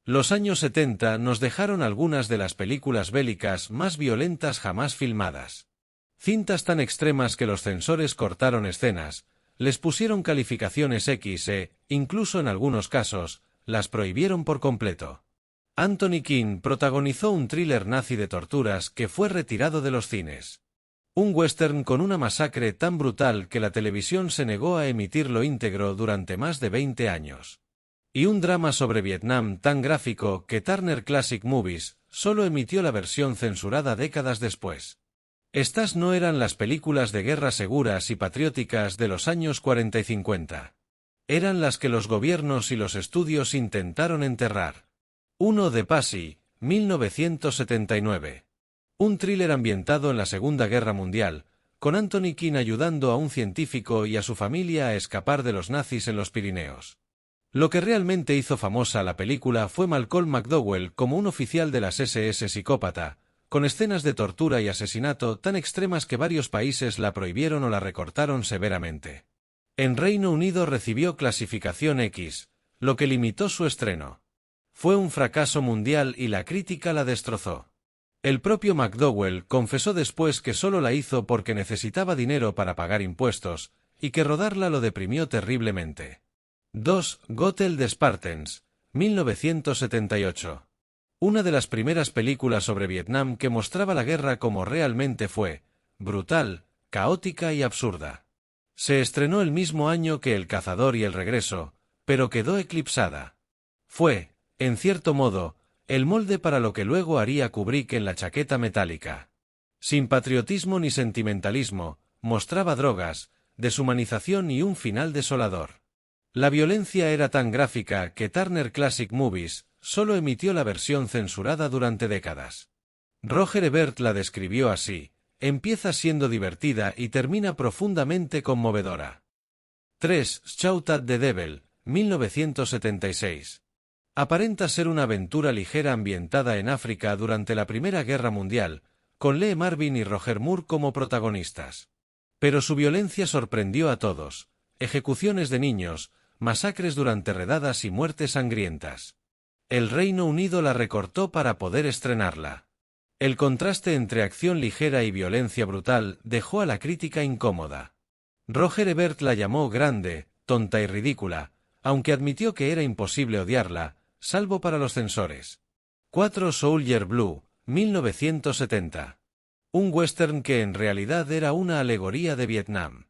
Los años 70 nos dejaron algunas de las películas bélicas más violentas jamás filmadas. Cintas tan extremas que los censores cortaron escenas, les pusieron calificaciones X e, incluso en algunos casos, las prohibieron por completo. Anthony Quinn protagonizó un thriller nazi de torturas que fue retirado de los cines. Un western con una masacre tan brutal que la televisión se negó a emitirlo íntegro durante más de 20 años. Y un drama sobre Vietnam tan gráfico que Turner Classic Movies solo emitió la versión censurada décadas después. Estas no eran las películas de guerra seguras y patrióticas de los años 40 y 50. Eran las que los gobiernos y los estudios intentaron enterrar. 1 de Passy, 1979. Un thriller ambientado en la Segunda Guerra Mundial, con Anthony Quinn ayudando a un científico y a su familia a escapar de los nazis en los Pirineos. Lo que realmente hizo famosa la película fue Malcolm McDowell como un oficial de las SS psicópata, con escenas de tortura y asesinato tan extremas que varios países la prohibieron o la recortaron severamente. En Reino Unido recibió clasificación X, lo que limitó su estreno. Fue un fracaso mundial y la crítica la destrozó. El propio McDowell confesó después que solo la hizo porque necesitaba dinero para pagar impuestos, y que rodarla lo deprimió terriblemente. 2. Gothel de Spartans, 1978. Una de las primeras películas sobre Vietnam que mostraba la guerra como realmente fue, brutal, caótica y absurda. Se estrenó el mismo año que El cazador y el regreso, pero quedó eclipsada. Fue, en cierto modo, el molde para lo que luego haría Kubrick en La chaqueta metálica. Sin patriotismo ni sentimentalismo, mostraba drogas, deshumanización y un final desolador. La violencia era tan gráfica que Turner Classic Movies solo emitió la versión censurada durante décadas. Roger Ebert la describió así: empieza siendo divertida y termina profundamente conmovedora. 3. Shout at the Devil, 1976. Aparenta ser una aventura ligera ambientada en África durante la Primera Guerra Mundial, con Lee Marvin y Roger Moore como protagonistas. Pero su violencia sorprendió a todos: ejecuciones de niños, masacres durante redadas y muertes sangrientas. El Reino Unido la recortó para poder estrenarla. El contraste entre acción ligera y violencia brutal dejó a la crítica incómoda. Roger Ebert la llamó grande, tonta y ridícula, aunque admitió que era imposible odiarla, salvo para los censores. 4. Soldier Blue, 1970. Un western que en realidad era una alegoría de Vietnam.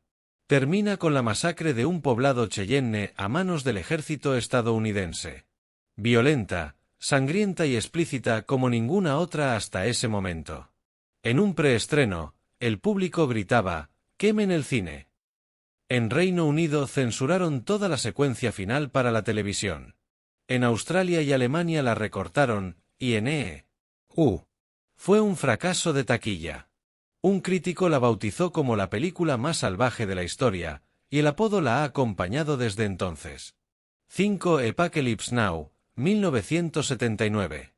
Termina con la masacre de un poblado Cheyenne a manos del ejército estadounidense. Violenta, sangrienta y explícita como ninguna otra hasta ese momento. En un preestreno, el público gritaba: «¡Quemen el cine!». En Reino Unido censuraron toda la secuencia final para la televisión. En Australia y Alemania la recortaron, y en EU fue un fracaso de taquilla. Un crítico la bautizó como la película más salvaje de la historia, y el apodo la ha acompañado desde entonces. 5. Apocalypse Now, 1979.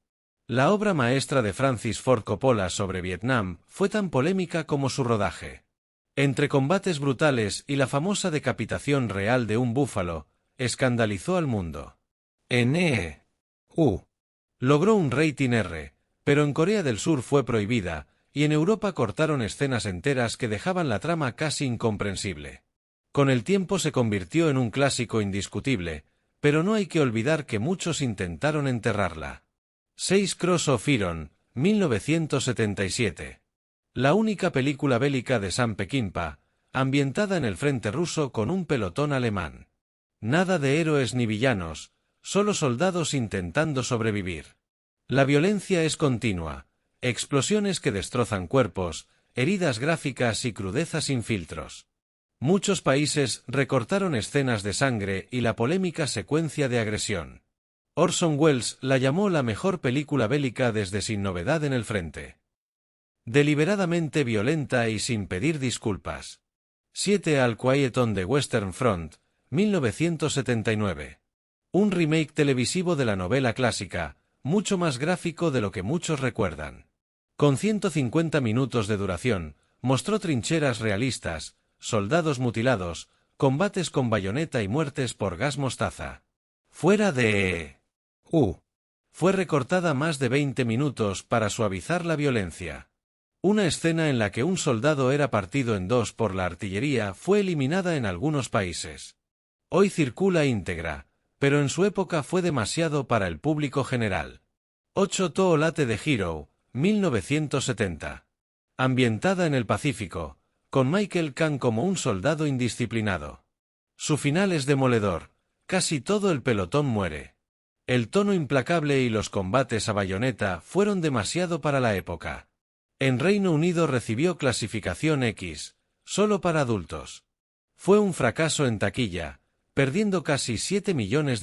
La obra maestra de Francis Ford Coppola sobre Vietnam fue tan polémica como su rodaje. Entre combates brutales y la famosa decapitación real de un búfalo, escandalizó al mundo. En EU logró un rating R, pero en Corea del Sur fue prohibida, y en Europa cortaron escenas enteras que dejaban la trama casi incomprensible. Con el tiempo se convirtió en un clásico indiscutible, pero no hay que olvidar que muchos intentaron enterrarla. 6. Cross of Iron, 1977. La única película bélica de Sam Peckinpah, ambientada en el frente ruso con un pelotón alemán. Nada de héroes ni villanos, solo soldados intentando sobrevivir. La violencia es continua, explosiones que destrozan cuerpos, heridas gráficas y crudeza sin filtros. Muchos países recortaron escenas de sangre y la polémica secuencia de agresión. Orson Welles la llamó la mejor película bélica desde Sin novedad en el frente. Deliberadamente violenta y sin pedir disculpas. 7. All Quiet on the Western Front, 1979. Un remake televisivo de la novela clásica, mucho más gráfico de lo que muchos recuerdan. Con 150 minutos de duración, mostró trincheras realistas, soldados mutilados, combates con bayoneta y muertes por gas mostaza. Fuera de EU Fue recortada más de 20 minutos para suavizar la violencia. Una escena en la que un soldado era partido en dos por la artillería fue eliminada en algunos países. Hoy circula íntegra, pero en su época fue demasiado para el público general. 8 Too Late de Hero, 1970. Ambientada en el Pacífico, con Michael Caine como un soldado indisciplinado. Su final es demoledor, casi todo el pelotón muere. El tono implacable y los combates a bayoneta fueron demasiado para la época. En Reino Unido recibió clasificación X, solo para adultos. Fue un fracaso en taquilla, perdiendo casi $7 millones.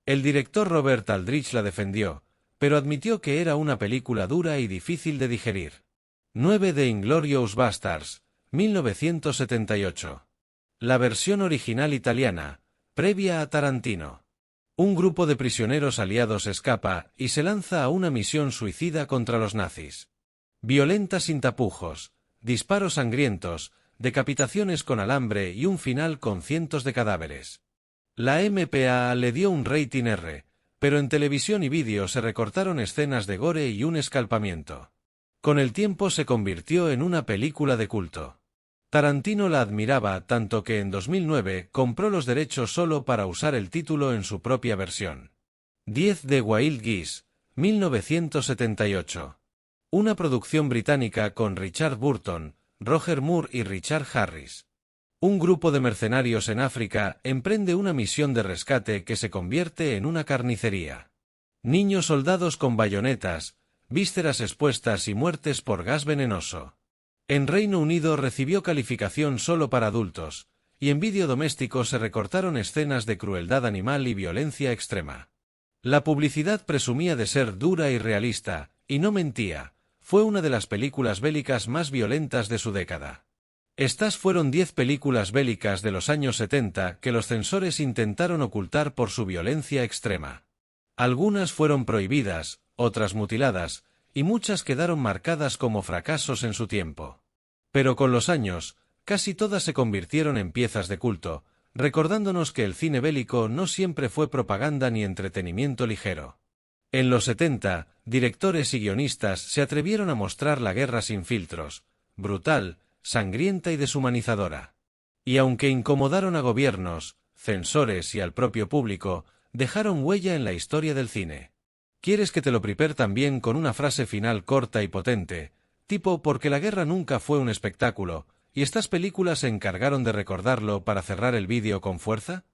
El director Robert Aldrich la defendió, pero admitió que era una película dura y difícil de digerir. 9 de Inglourious Basterds, 1978. La versión original italiana, previa a Tarantino. Un grupo de prisioneros aliados escapa y se lanza a una misión suicida contra los nazis. Violenta sin tapujos, disparos sangrientos, decapitaciones con alambre y un final con cientos de cadáveres. La MPAA le dio un rating R, pero en televisión y vídeo se recortaron escenas de gore y un escalpamiento. Con el tiempo se convirtió en una película de culto. Tarantino la admiraba tanto que en 2009 compró los derechos solo para usar el título en su propia versión. 10 de Wild Geese, 1978. Una producción británica con Richard Burton, Roger Moore y Richard Harris. Un grupo de mercenarios en África emprende una misión de rescate que se convierte en una carnicería. Niños soldados con bayonetas, vísceras expuestas y muertes por gas venenoso. En Reino Unido recibió calificación solo para adultos, y en vídeo doméstico se recortaron escenas de crueldad animal y violencia extrema. La publicidad presumía de ser dura y realista, y no mentía. Fue una de las películas bélicas más violentas de su década. Estas fueron 10 películas bélicas de los años 70 que los censores intentaron ocultar por su violencia extrema. Algunas fueron prohibidas, otras mutiladas, y muchas quedaron marcadas como fracasos en su tiempo. Pero con los años, casi todas se convirtieron en piezas de culto, recordándonos que el cine bélico no siempre fue propaganda ni entretenimiento ligero. En los 70, directores y guionistas se atrevieron a mostrar la guerra sin filtros, brutal, sangrienta y deshumanizadora. Y aunque incomodaron a gobiernos, censores y al propio público, dejaron huella en la historia del cine. ¿Quieres que te lo prepare también con una frase final corta y potente, tipo porque la guerra nunca fue un espectáculo, y estas películas se encargaron de recordarlo para cerrar el vídeo con fuerza?